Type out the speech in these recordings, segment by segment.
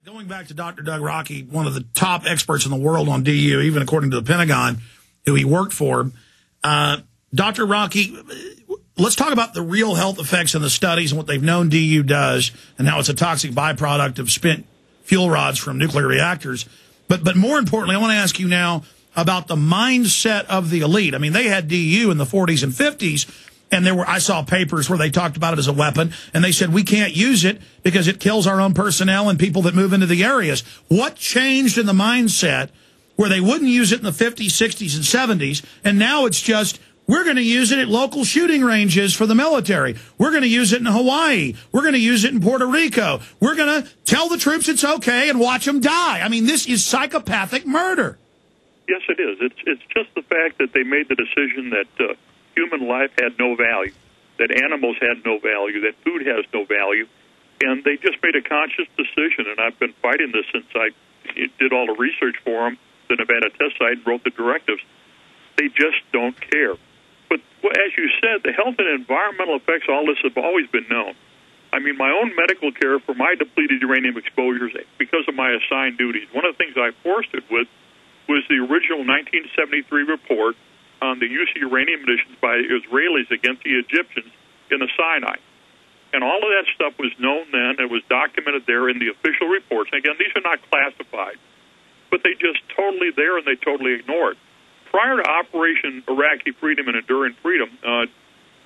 Going back to Dr. Doug Rokke, one of the top experts in the world on DU, even according to the Pentagon, who he worked for. Dr. Rokke, let's talk about the real health effects in the studies and what they've known DU does and how it's a toxic byproduct of spent fuel rods from nuclear reactors. But more importantly, I want to ask you now about the mindset of the elite. I mean, they had DU in the 40s and 50s. And I saw papers where they talked about it as a weapon, and they said we can't use it because it kills our own personnel and people that move into the areas. What changed in the mindset where they wouldn't use it in the 50s, 60s, and 70s, and now it's just, we're going to use it at local shooting ranges for the military. We're going to use it in Hawaii. We're going to use it in Puerto Rico. We're going to tell the troops it's okay and watch them die. I mean, this is psychopathic murder. Yes, it is. It's just the fact that they made the decision that human life had no value, that animals had no value, that food has no value, and they just made a conscious decision, and I've been fighting this since I did all the research for them, the Nevada test site, and wrote the directives. They just don't care. But as you said, the health and environmental effects, all this have always been known. I mean, my own medical care for my depleted uranium exposures, because of my assigned duties, one of the things I forced it with was the original 1973 report on the use of uranium munitions by Israelis against the Egyptians in the Sinai. And all of that stuff was known then. It was documented there in the official reports. And again, these are not classified, but they just totally there and they totally ignore it. Prior to Operation Iraqi Freedom and Enduring Freedom,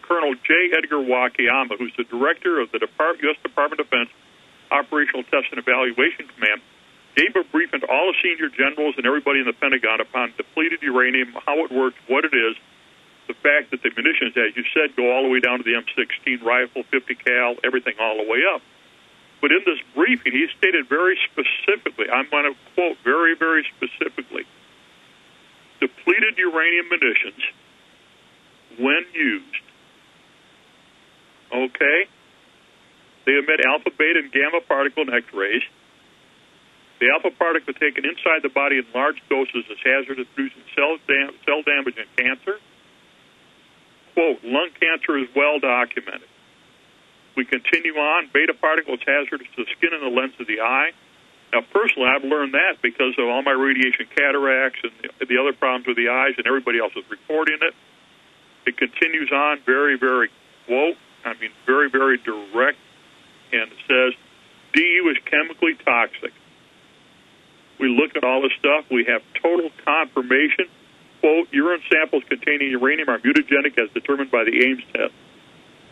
Colonel J. Edgar Wakayama, who's the director of the U.S. Department of Defense Operational Test and Evaluation Command, gave a briefing to all the senior generals and everybody in the Pentagon upon depleted uranium, how it works, what it is, the fact that the munitions, as you said, go all the way down to the M16 rifle, 50 cal, everything all the way up. But in this briefing, he stated very specifically, I'm going to quote very, very specifically, depleted uranium munitions, when used, okay, they emit alpha, beta, and gamma particle and X-rays. The alpha particle taken inside the body in large doses is hazardous, producing cell damage and cancer. Quote, lung cancer is well documented. We continue on. Beta particle is hazardous to the skin and the lens of the eye. Now, personally, I've learned that because of all my radiation cataracts and the other problems with the eyes, and everybody else is reporting it. It continues on, very, very, quote, very, very direct, and it says, DU is chemically toxic. We look at all this stuff. We have total confirmation. Quote, urine samples containing uranium are mutagenic as determined by the Ames test.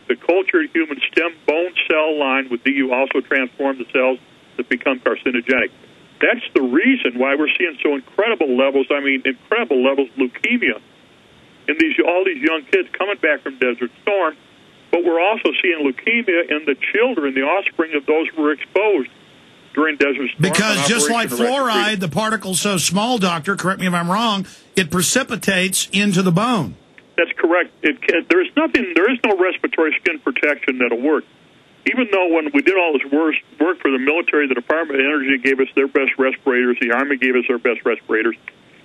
The cultured human stem bone cell line with DU also transforms the cells that become carcinogenic. That's the reason why we're seeing so incredible levels of leukemia in all these young kids coming back from Desert Storm. But we're also seeing leukemia in the children, the offspring of those who were exposed during Desert Storm. Because just like fluoride, the particle's so small, Doctor, correct me if I'm wrong, it precipitates into the bone. That's correct. There is no respiratory skin protection that'll work. Even though when we did all this work for the military, the Department of Energy gave us their best respirators, the Army gave us their best respirators,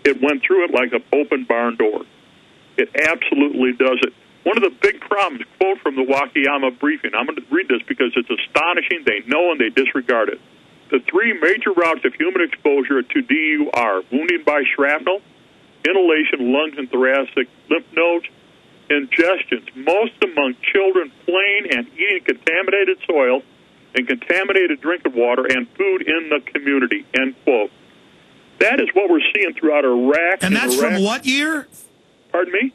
it went through it like an open barn door. It absolutely does it. One of the big problems, quote from the Wakayama briefing, I'm going to read this because it's astonishing. They know and they disregard it. The three major routes of human exposure to DU are wounding by shrapnel, inhalation, lungs and thoracic lymph nodes, ingestions, most among children playing and eating contaminated soil and contaminated drinking water and food in the community, end quote. That is what we're seeing throughout Iraq. And that's from what year? Pardon me?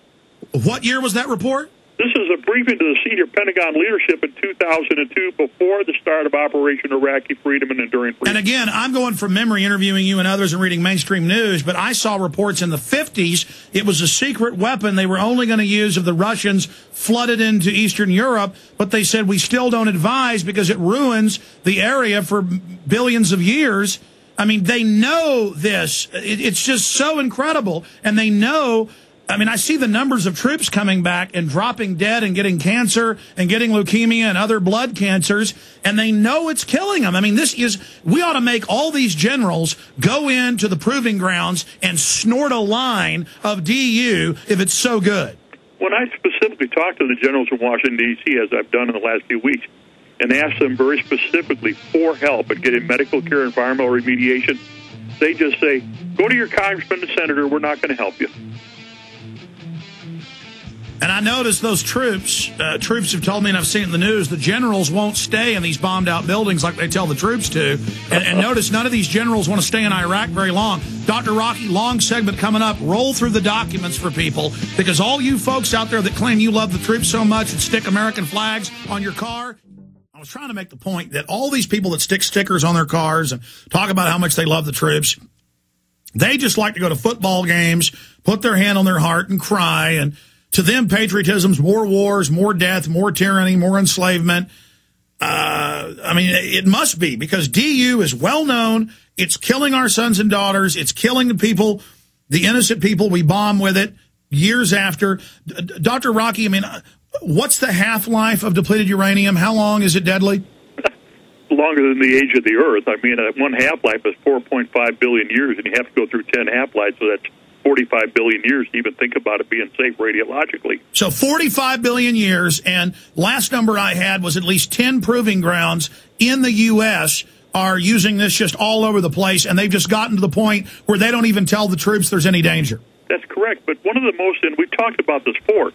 What year was that report? This is a briefing to the senior Pentagon leadership in 2002 before the start of Operation Iraqi Freedom and Enduring Freedom. And again, I'm going from memory interviewing you and others and reading mainstream news, but I saw reports in the 50s it was a secret weapon they were only going to use if the Russians flooded into Eastern Europe, but they said we still don't advise because it ruins the area for billions of years. I mean, they know this. It's just so incredible, and they know... I mean, I see the numbers of troops coming back and dropping dead and getting cancer and getting leukemia and other blood cancers, and they know it's killing them. I mean, we ought to make all these generals go into the proving grounds and snort a line of DU if it's so good. When I specifically talked to the generals in Washington, D.C., as I've done in the last few weeks, and ask them very specifically for help in getting medical care, environmental remediation, they just say, go to your congressman and senator, we're not going to help you. And I noticed those troops have told me, and I've seen it in the news, the generals won't stay in these bombed-out buildings like they tell the troops to. And notice none of these generals want to stay in Iraq very long. Dr. Rokke, long segment coming up. Roll through the documents for people, because all you folks out there that claim you love the troops so much and stick American flags on your car, I was trying to make the point that all these people that stick stickers on their cars and talk about how much they love the troops, they just like to go to football games, put their hand on their heart and cry, and to them, patriotism's more wars, more death, more tyranny, more enslavement. I mean, it must be, because DU is well known. It's killing our sons and daughters. It's killing the people, the innocent people. We bomb with it years after. Dr. Rokke, I mean, what's the half-life of depleted uranium? How long is it deadly? Longer than the age of the Earth. I mean, one half-life is 4.5 billion years, and you have to go through 10 half-lives, so that's 45 billion years to even think about it being safe radiologically. So 45 billion years, and last number I had was at least 10 proving grounds in the U.S. are using this just all over the place, and they've just gotten to the point where they don't even tell the troops there's any danger. That's correct, but one of the most, and we've talked about this before,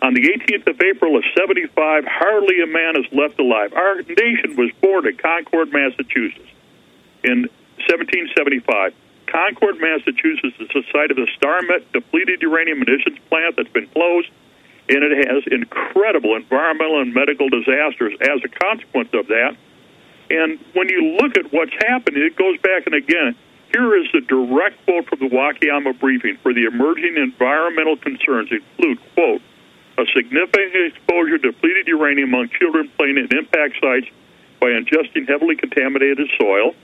on the 18th of April of 75, hardly a man is left alive. Our nation was born in Concord, Massachusetts in 1775. Concord, Massachusetts is the site of the StarMet depleted uranium munitions plant that's been closed, and it has incredible environmental and medical disasters as a consequence of that. And when you look at what's happening, it goes back, and again, here is the direct quote from the Wakayama briefing. For the emerging environmental concerns include, quote, a significant exposure to depleted uranium among children playing in impact sites by ingesting heavily contaminated soil,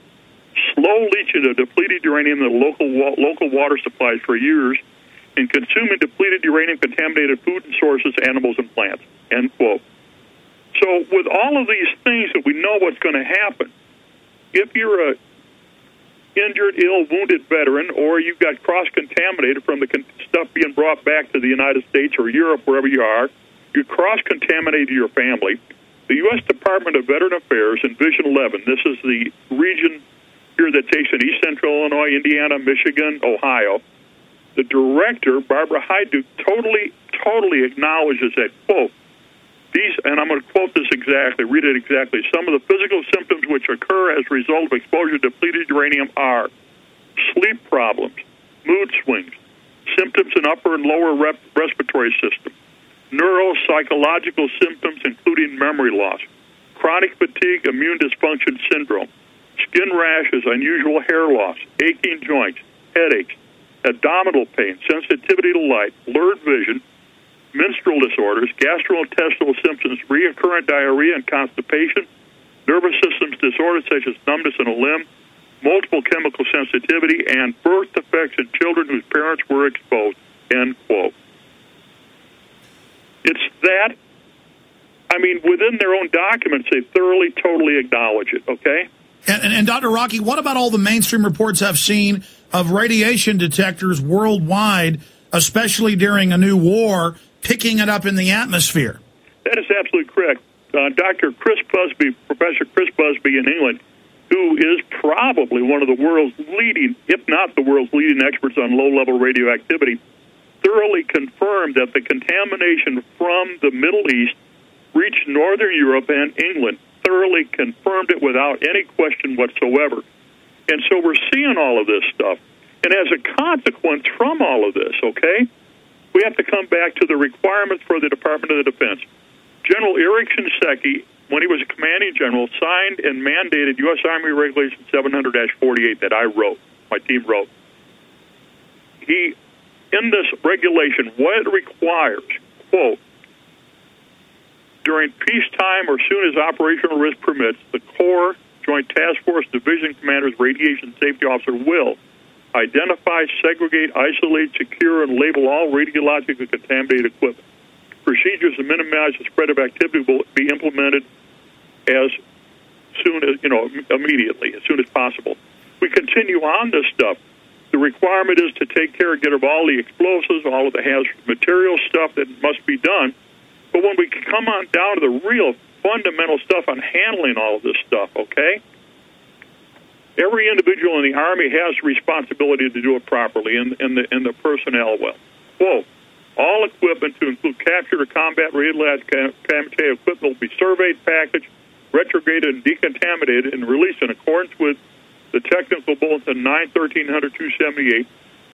slow leaching of depleted uranium in the local water supplies for years, and consuming depleted uranium-contaminated food and sources, animals, and plants, end quote. So with all of these things that we know what's going to happen, if you're a injured, ill, wounded veteran, or you've got cross-contaminated from the stuff being brought back to the United States or Europe, wherever you are, you cross-contaminated your family. The U.S. Department of Veteran Affairs in Vision 11, this is the region here that takes in East Central Illinois, Indiana, Michigan, Ohio. The director, Barbara Hyduke, totally acknowledges that, quote, these, and I'm going to quote this exactly, read it exactly, some of the physical symptoms which occur as a result of exposure to depleted uranium are sleep problems, mood swings, symptoms in upper and lower respiratory system, neuropsychological symptoms including memory loss, chronic fatigue, immune dysfunction syndrome, skin rashes, unusual hair loss, aching joints, headaches, abdominal pain, sensitivity to light, blurred vision, menstrual disorders, gastrointestinal symptoms, recurrent diarrhea and constipation, nervous systems disorders such as numbness in a limb, multiple chemical sensitivity, and birth defects in children whose parents were exposed, end quote. It's that, I mean, within their own documents, they thoroughly, totally acknowledge it, okay? And Dr. Rokke, what about all the mainstream reports I've seen of radiation detectors worldwide, especially during a new war, picking it up in the atmosphere? That is absolutely correct. Dr. Chris Busby, Professor Chris Busby in England, who is probably one of the world's leading, if not the world's leading experts on low-level radioactivity, thoroughly confirmed that the contamination from the Middle East reached Northern Europe and England, thoroughly confirmed it without any question whatsoever. And so we're seeing all of this stuff. And as a consequence from all of this, okay, we have to come back to the requirements for the Department of the Defense. General Eric Shinseki, when he was a commanding general, signed and mandated U.S. Army Regulation 700-48 that I wrote, my team wrote. He, in this regulation, what it requires, quote, during peacetime or soon as operational risk permits, the Corps, Joint Task Force, Division Commander's Radiation Safety Officer will identify, segregate, isolate, secure, and label all radiologically contaminated equipment. Procedures to minimize the spread of activity will be implemented as soon as, immediately, as soon as possible. We continue on this stuff. The requirement is to take care and get rid of all the explosives, all of the hazardous material stuff that must be done. But when we come on down to the real fundamental stuff on handling all of this stuff, okay? Every individual in the Army has a responsibility to do it properly, and the personnel will. Quote, all equipment to include captured or combat-rated equipment will be surveyed, packaged, retrograded, and decontaminated and released in accordance with the Technical Bulletin 9/1300-278